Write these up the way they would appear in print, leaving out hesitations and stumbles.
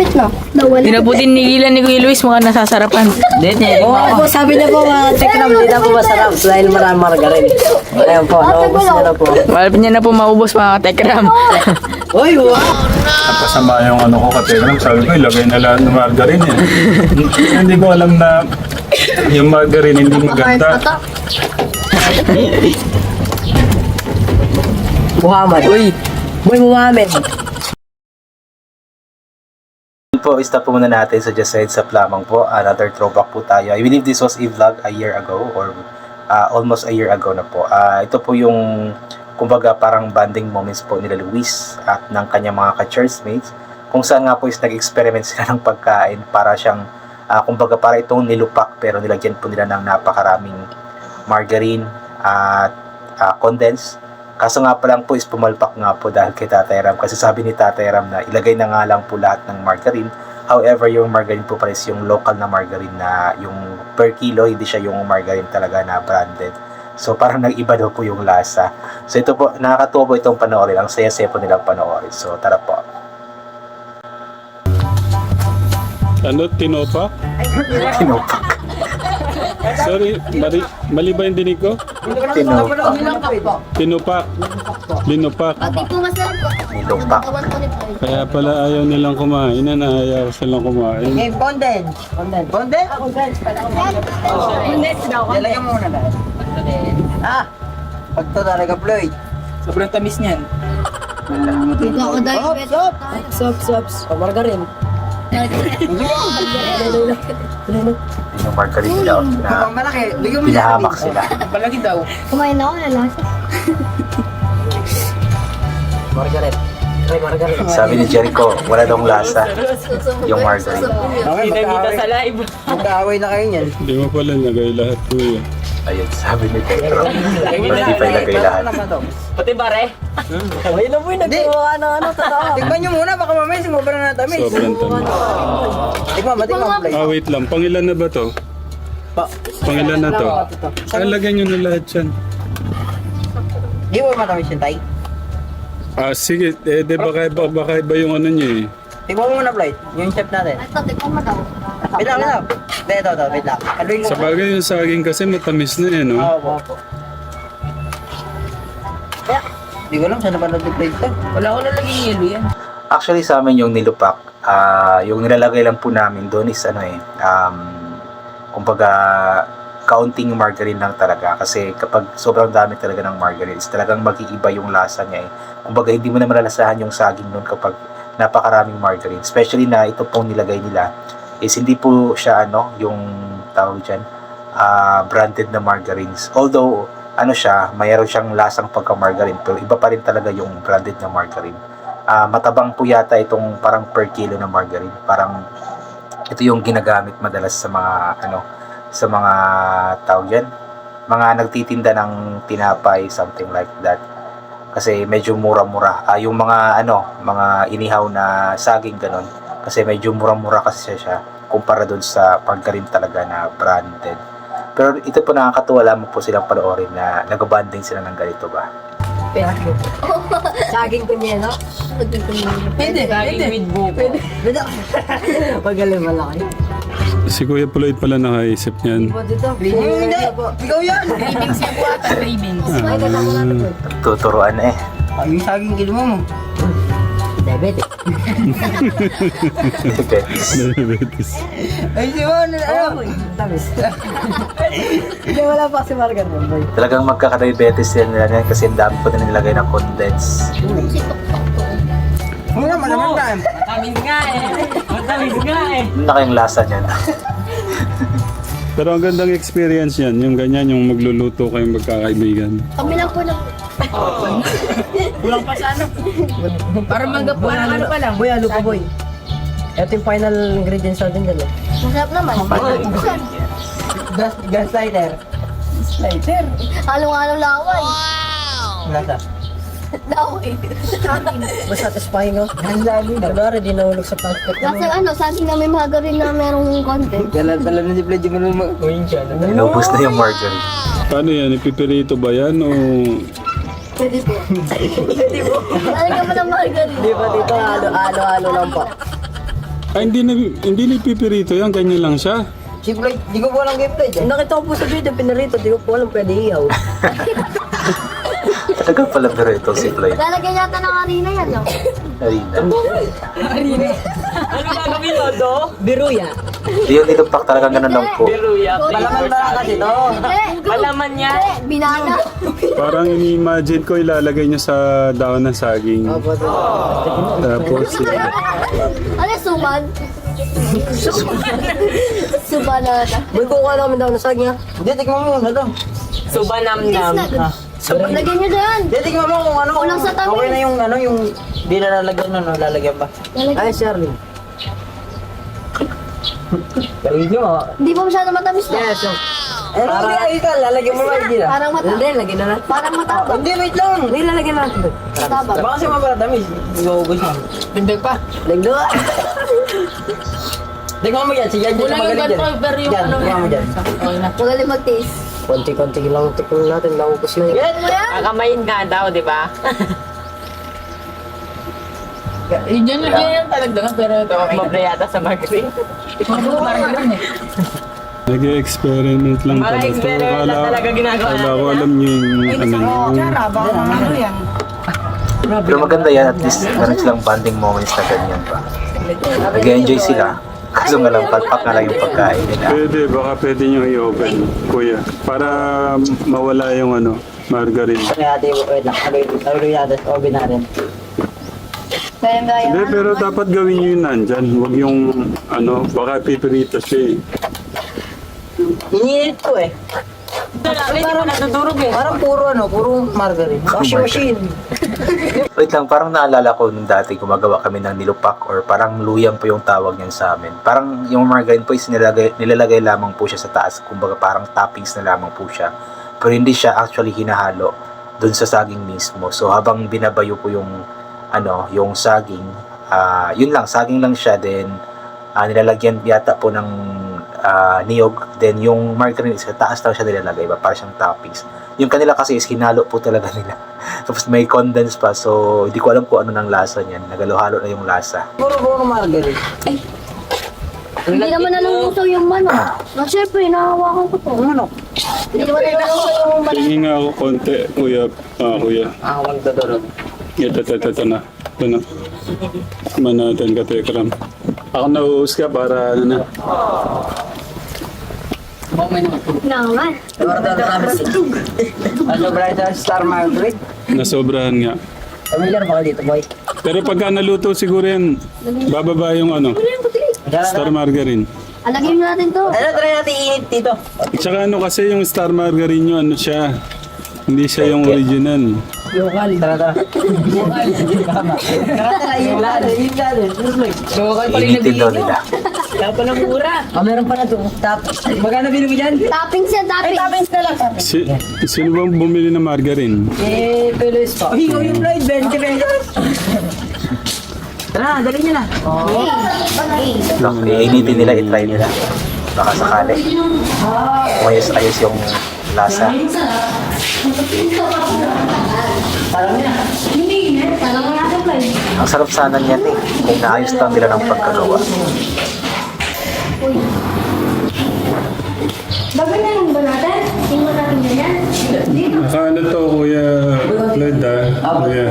malapit na. Nawala. Dinabutin ni Gilan ni Kuya Luis, mga nasasarapan. Oo, sabi niya po mga tekram, hindi na po masarap dahil marami margarin. Ayan po, naubos niya na po. Malapit niya na po maubos mga katekram. Uy, wow! Napasama yung ano ko katekram. Sabi ko, ilagay na lahat ng margarine yan. Hindi ko alam na yung margarine hindi maganda. Muhammad. Uy! Boy Muhammad. Po, stop po muna natin sa Just Side sa lamang po. Another throwback po tayo. I believe this was a vlog a year ago or almost a year ago na po. Ito po yung kumbaga parang bonding moments po nila Luis at ng kanyang mga ka-churchmates kung saan nga po is nag-experiment sila ng pagkain para siyang kumbaga para itong nilupak pero nilagyan po nila ng napakaraming margarine at condensed. Kaso nga pa lang po is pumalpak nga po dahil kay Tatay Ram kasi sabi ni Tatay Ram na ilagay na nga lang po lahat ng margarine. However, yung margarine po pala is yung local na margarine na yung per kilo, hindi siya yung margarine talaga na branded. So parang nag-iba daw po yung lasa. So ito po, nakakatuwa po itong panoorin. Ang saya-saya po nilang panoorin. So tara po. Ano, tinopa? Tinopak. Sorry, mali ba yung dinig ko? Tinopak. Tinupak. Linupak. Pati po masarap po. Nilupak. Kawan ko nito. Kaya pala ayaw nilang kumain. Ayaw silang kumain. Condense. Condense? Lalagyan mo muna na. Pagto talaga, Floyd. Sobrang tamis niyan. Dito ako dahil. Sops. Margarin. Yung margarine nila na Malaki. Bigyan mo pinahamak sila. Palagi daw. Kumain ako na lang. Margarin. Try margarin. Sabi ni Jericho, wala dong lasa yung margarine. Okay, Pinagkita sa live. magkaaway na kayo niyan. Hindi mo pala nagay lahat kuya. Ayun, sabi ni Jericho. Hindi pa ilagay lahat. Pati bare. Ay, na po yung nagawa ano, totoo. Tikman nyo muna, baka mamaya sumobra na tamis. Sobrang tamis. Tikman, Floyd. Wait lang. Pangilan na ba to? Pangilan na to? Lagyan nyo na lahat yan. Di mo matamis yung tay? Sige. Baka iba yung ano nyo eh. Tikman mo muna, Floyd. Yung chef natin. Ito, tikman mo daw. Wait lang. Ito, wait lang. Haluin mo. Sa bagay yung saging kasi matamis na eh, no? Oo. Di ko alam saan napanood yung plate ko. Wala ko nalaging yelo yan. Actually sa amin yung nilupak, yung nilalagay lang po namin doon is kumbaga kaunting margarine lang talaga kasi kapag sobrang dami talaga ng margarine is talagang mag-iiba yung lasa niya eh. Kumbaga hindi mo na malalasahan yung saging noon kapag napakaraming margarine. Especially na ito pong nilagay nila is hindi po siya yung tawag dyan, branded na margarines. Although mayroon siyang lasang pagka-margarine pero iba pa rin talaga yung branded na margarine. Matabang po yata itong parang per kilo na margarine. Parang ito yung ginagamit madalas sa mga tawag yan, mga nagtitinda ng tinapay, something like that. Kasi medyo mura-mura. Yung mga inihaw na saging ganon. Kasi medyo mura-mura kasi siya kumpara doon sa margarine talaga na branded. Pero ito po nakakatuwa lamang po silang panoorin na nag-bonding sila ng ganito ba. Saging ko niya, no? Pwede. With buko. Magaling malaki. Si Kuya Floyd pala nakaisip niyan. Hindi. Ikaw yan. Cravings yung buwata. Cravings. Tuturuan na eh. Ay, yung saging ginawa mo. Diabetic. Diabetes. Ay, si Juan, tamis. Hindi, wala pa si Margaret, boy. Talagang magkaka-diabetes nila yan kasi ang dami po na nilagay na condensed. Muna, malaman tayo. Matamis nga eh. Ano na kayong lasa niyan? Pero ang gandang experience yan, yung ganyan, yung magluluto kayong magkakaibigan. Kami lang po lang. Kulang pa sa ano. Para parang ano pa lang. Boy, halo pa, boy. Ito yung final ingredients natin dyan, eh. Masarap naman. Gas lighter. Lighter. Halong-halong laway. Nasa? Laway. Mas satisfying, oh. Ang lagi. Kunwari, di nahulog sa plastic. Kasi saging na may margarine na merong content. Dala na di pwede mo naman mag-uwing siya. Inubos na yung margarine. Paano yan? Ipipirito ba yan o... Pwede po. Pwede po. Lalagyan mo ng margarine. Di ba dito, halo-halo lang po. Ay, hindi na pipirito yan. Ganyan lang siya. Si Floyd, di ko po alam kay Floyd eh. Nakita ko po sa video, pinarito. Di ko po alam pwede ihaw. Talaga pala pero ito si Floyd. Lalagyan yata ng harina yan, no? Harina. Ano gagawin mo, Do? Biruya. Yung nilupak talaga ganun lang po. Biruya. Malaman ba kasi to? Malaman niya. Binana. Parang ini-imagine ko ilalagay niya sa daon ng saging. Opo, to. Tapos, Ano, suman? Subanana. Boy, kukuha namin daw na saging ha. Hindi, tikman mo muna to. Subanamnam. Lagyan nyo dyan. Hindi, tikman mo kung ano. Kulang sa tamis. Okay na yung ano, yung di na lalagyan na, no? Lalagyan ba? Lalagyan. Ay, Sherlyn. Gawin nyo, Hindi pa masyado matamis na. yes, no? Eh, hindi, ay ka, lalagyan mo ba hindi na? Parang mata. Hindi, lagyan na lang. Parang matapang. Hindi, wait lang. Hindi, lalagyan na lang. Matapang. Baka kasi mapalatamis. Iuubos na. Tindag pa. Lagdo. Tingnan mo yan, si Jan. Wala yung ganito, pero yung Yan, ano. tingnan mo dyan. Okay na. Magaling mag-taste. Konti-konti lang tikman natin, naubos na yun. Yan mo yan. Kakamayin ka daw, di ba? Yun yung talagdagan, pero ito okay. Mabrayata sa margarine. Tikman mo margarine eh. nag-experiment lang Mga pala. experiment lang talaga ginagawa Wala ko natin, alam niyo yung ano yung... Pero maganda yan, at least meron silang bonding moments na ganyan pa. Nag-enjoy sila. Kaso nga lang, palpak na lang yung pagkain nila. Baka pwede nyo i-open, kuya. Para mawala yung ano, margarine. Kaya natin, wait lang, sabi natin, oven natin. Gaya-gaya. Hindi, pero dapat gawin nyo yun nandyan. Huwag yung ano, baka pipirito siya eh. Iniinit ko eh. Parang natuturog eh. Parang puro margarine. Washing machine. Wait lang, parang naalala ko nung dati gumagawa kami ng nilupak or parang luyang po yung tawag niyan sa amin. Parang yung margarine po is nilalagay lamang po siya sa taas. Kumbaga parang toppings na lamang po siya. Pero hindi siya actually hinahalo dun sa saging mismo. So habang binabayo po yung ano, yung saging, yun lang, saging lang siya. Then nilalagyan yata po ng niyog. Then yung margarine is sa taas lang siya nilalagay ba? Para siyang toppings. Yung kanila kasi is hinalo po talaga nila. Tapos may condense pa. So hindi ko alam kung ano ng lasa niyan. Nagalo-halo na yung lasa. Puro margarine. Hindi naman nalulusaw yung manok. Na syempre, nahawakan ko to. Ano? Hindi naman nalulusaw yung manok. Tingin nga ako konti, kuya. Kuya. Magdodorog. Ito na. Ito na. Kuman natin ka, Tekram. Ako nauus ka para ano na. Naman. Ano ba ito? Star margarine? Nasobrahan nga. Familiar ba ka dito, boy? Pero pagka naluto siguro yan, bababa yung ano, star margarine. Alagyan mo natin to. Ano, try natin iinit dito. Tsaka ano kasi yung star margarine nyo, ano siya, hindi siya yung original. Tara. Tara, yun natin. Local pa rin Initin daw nila. Kaya pa ng mura. Meron pa na ito. Magkano bilhin mo dyan? Toppings yan, toppings. na lang. Sino bang bumili ng margarine? Tuloy pa. Uy, yung Floyd, 20 pesos. Tara, dali nyo na. Initin nila, itry nila. Baka sakali. Kung ayos yung lasa. Parang mo natin pa eh. Ang sarap sana niyan eh. Kung naayos lang nila ng pagkagawa. Babanayin ba natin? Tingnan natin ganyan. Dito. Ano to, Kuya Floyd Kuya.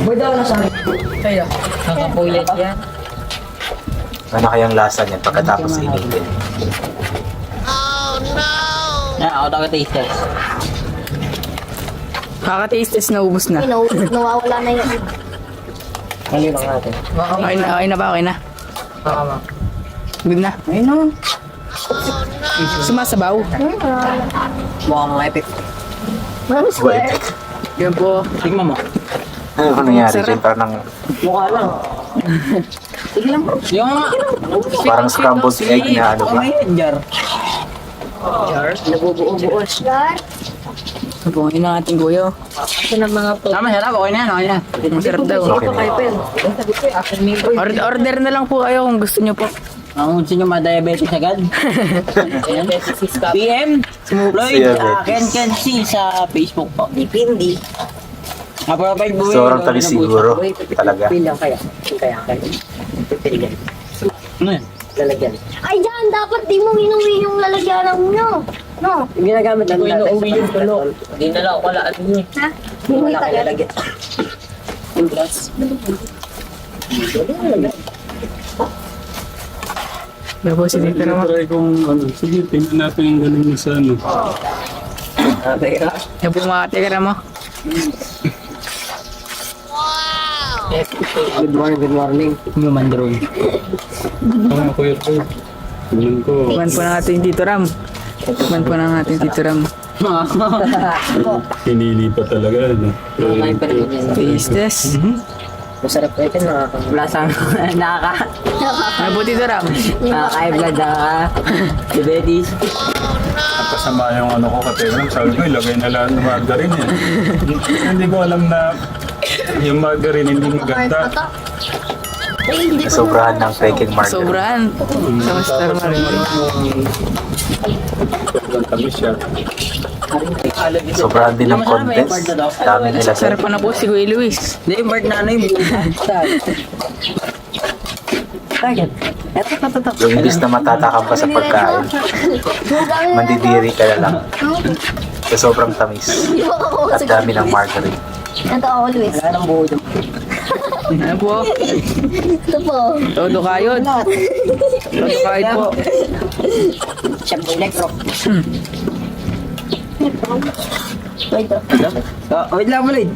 Boy daw na sa akin. Kaya, nakapuyat yan. Ano kayang lasa niyan pagkatapos initin? Ako daw ka-taste test. Kaka-taste naubos na. Ay, nawawala na yun. Mali lang natin. Okay na ba? Okay na? Tama. Good na? Ayun na. Sumasabaw. Mukhang mga epic. Ma'am, square. Yan po. Tignan mo. Ano ba nangyari dyan? Parang Mukha lang. Sige lang bro. Yung parang scrambled egg na ano ba? jar. Nabubuo-buo. Square. Sabuhin na natin kuya. Ito ng mga po. Tama, sarap. Okay na yan. Okay na. Masarap daw. Okay na yun. Order na lang po kayo kung gusto nyo po. Ang gusto nyo ma-diabetes agad. Ayan. PM. Floyd, Diabetes. Ken C sa Facebook po. Dipindi. Sobrang tamis siguro. Talaga. Pilang kaya. Kaya. Pipiligan. Ano yan? Lalagyan. Ay, dyan, dapat di mo inuwi yung lalagyan ng uno. No? Yung ginagamit lang Kung inuuwi yung tulo. Hindi na lang wala ano yun. Ha? Inuwi Wala ka kaya lalagyan. Yung glass. Ano po si Tito naman? Try kong ano. Sige, tingnan natin yung galing niya sa ano. Teka. Yan po mga tigara mo. Good morning, good morning. Human drone. Ano ko yun? Tingnan ko. Human po ng ating Tito Ram. Human po ng ating Tito Ram. Pinili pa talaga. Ano? Nakakain pa rin yan. Taste test. Masarap na ito. Lasang nakaka. Ano po Tito Ram? Nakaka-vlog na diabetes. Napasama yung ano ko kategram. Sabi ko, ilagay na lang ng margarine yan. Hindi ko alam na yung margarine hindi maganda. Ay, hindi ko Sobrahan ng peking margarine. Sobrahan. Sa Master Mario. Sobrang tamis siya. Sobrahan din ng condense. Dami nila sa Sarap pa na po si Kuya Luis. Hindi, yung bird na ano yung Target. Ito. Yung imbis na matatakam ka sa pagkain, mandidiri ka na lang. Sa sobrang tamis. At dami ng margarine. Ito ako, Luis. Wala nang buo dyan. Ano po? Ito po. Todo kayod. Todo kayod po. Siyempre, electro. Wait, Wait lang mo, Lloyd.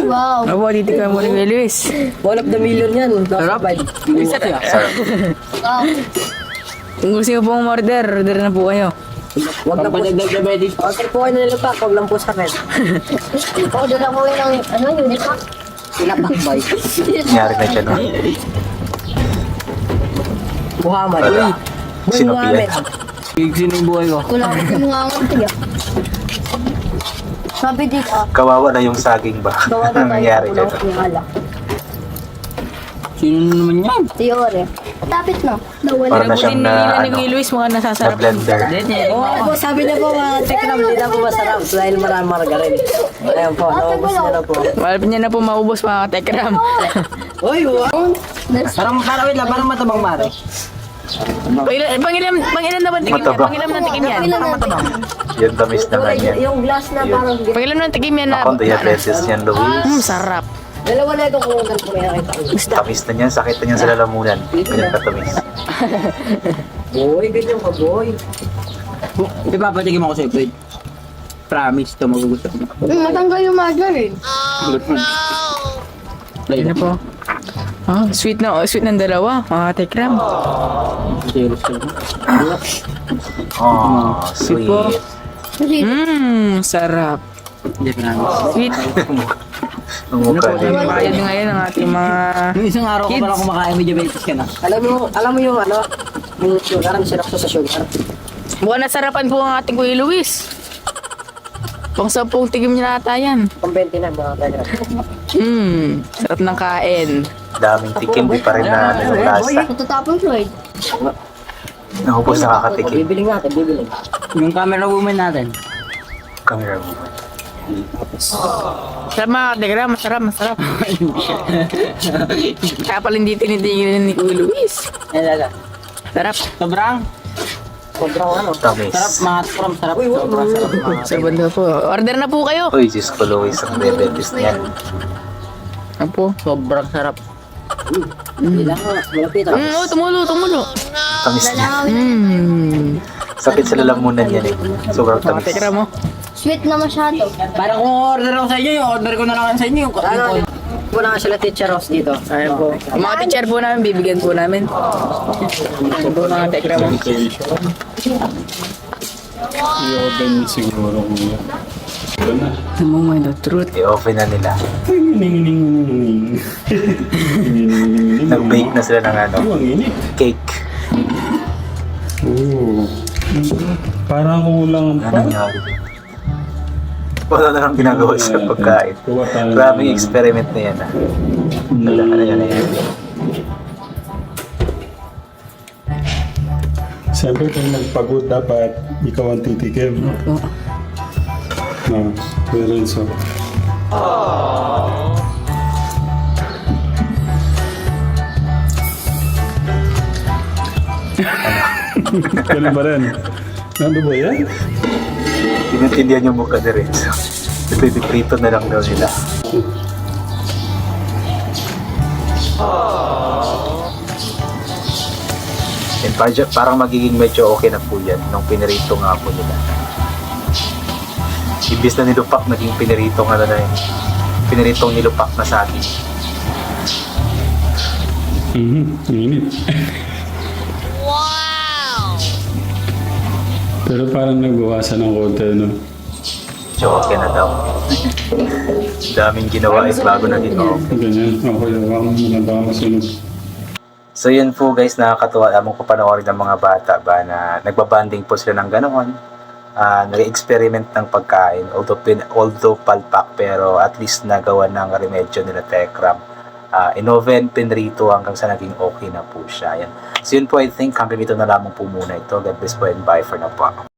wow. Ano po, titikman mo ni Kuya Luis. One of the million yan. Sarap. Isa to. Sarap. Wow. Kung gusto nyo pong order na po kayo. Huwag lang po diabetes. Okay po kayo na nilapak. Huwag lang po sakit. Order ako ng, ano, unipack. Nilapak, boy. Nangyari na siya, no? Muhammad. Wala. Boy Sino Muhammad. Sino yung buhay ko? Wala ko pinangangantig ah. Sabi dito, Kawawa na yung saging ba? gawa Ano na tayo nangyari ng dyan? pinangala. Sino naman yan? Tiore. Tapit na. Nawala. Para na siyang Nila ni ano, Kuya Luis, mga nasasarap. na-blender. Oo, sabi niya po, tekram, hindi na po masarap dahil maraming margarine. Ayan po, naubos niya na po. Malapit niya na po maubos mga katekram. Uy, wow! Parang wait lang, parang matabang mare. Pangilan na ba tikim yan? Matabang. Pangilan na tikim yan? Yung tamis naman yan. Yung glass na parang Pangilan na tikim yan na. Ako, diabetes niyan, Luis. Sarap. Dalawa na itong kumutan ko na nakita. Tamis na niyan, sakit na niyan sa lalamunan. Ganyan katamis. Boy, ganyan ka, boy. Ipapatigim ako sa'yo, Fred. Promise, ito magugustuhan mo. matanggal yung margarine. Ayun na po. Ah, sweet ng dalawa, mga tekram. Oh, sweet. po. Sarap. Sweet. Ang mukha Ito yung bayad ngayon ng ating mga Yung isang araw ko kids. pala kumakain, may diabetes ka na. Alam mo yung ano, yung sugar, ang sinap ko sa sugar. Buwan na sarapan po ang ating Kuya Luis. Pang 10 tigim niya nata yan. Pambente na mga talaga. Sarap ng kain. daming tikim, di pa rin na ano yung lasa. Matatapon, Floyd. Nahubos nakakatikim. Bibili natin, bibili. Yung camera woman natin. Camera mo. Sarap mga kategram, masarap. Kaya pala hindi tinitingin ni Kuya Luis. Sarap. Sobrang Sobrang ano. Tamis. sarap. Uy, sarap na po. Order na po kayo. Uy, Diyos ko, Luis, ang diabetes niyan. Ano po? Sobrang sarap. Hindi lang, malapit ako. Tumulo. Tamis niya. Sakit sa lalamunan yan eh. Sobrang Mga tamis. kategram mo. Sweet na masyado. Parang kung order ako sa inyo, yung order ko na lang sa inyo. Ano, muna nga sila teacher Ross dito. Ayan po. Yung mga teacher po namin, bibigyan po namin. Ayan po mga kategram mo. I-open siguro ko yan. Ito na. The moment of truth. I-open na nila. Ning. Nag-bake na sila ng ano, Ang init. cake. Oo. Parang kulang Ano pa. nangyari? Wala na lang ginagawa sa pagkain. Kuha tayo. Maraming experiment na yan ah. Ano yan na yan. Siyempre kung nagpagod dapat ikaw ang titikim. No, pero so. Ganun ba rin? Ano ba yan? Tinintindihan yung mukha ni Renzo. Ito, ipiprito na lang daw nila. And parang magiging medyo okay na po yan nung pinirito nga po nila. Ibis na nilupak, naging piniritong ano na yun. Piniritong nilupak na sa atin. Init. Pero parang nagbawasan ng konti, no? So, okay na daw. Daming ginawa is bago naging okay. Ganyan. Okay na ba? Baka masunod. So yun po guys, nakakatuwa lamang po panoorin ng mga bata ba na nagbabanding po sila ng ganoon. Nag-experiment ng pagkain, although palpak, pero at least nagawa ng remedyo nila Tekram. Inoven, pinrito hanggang sa naging okay na po siya. Yan. So yun po, I think hanggang dito na lamang po muna ito. God bless po and bye for now po.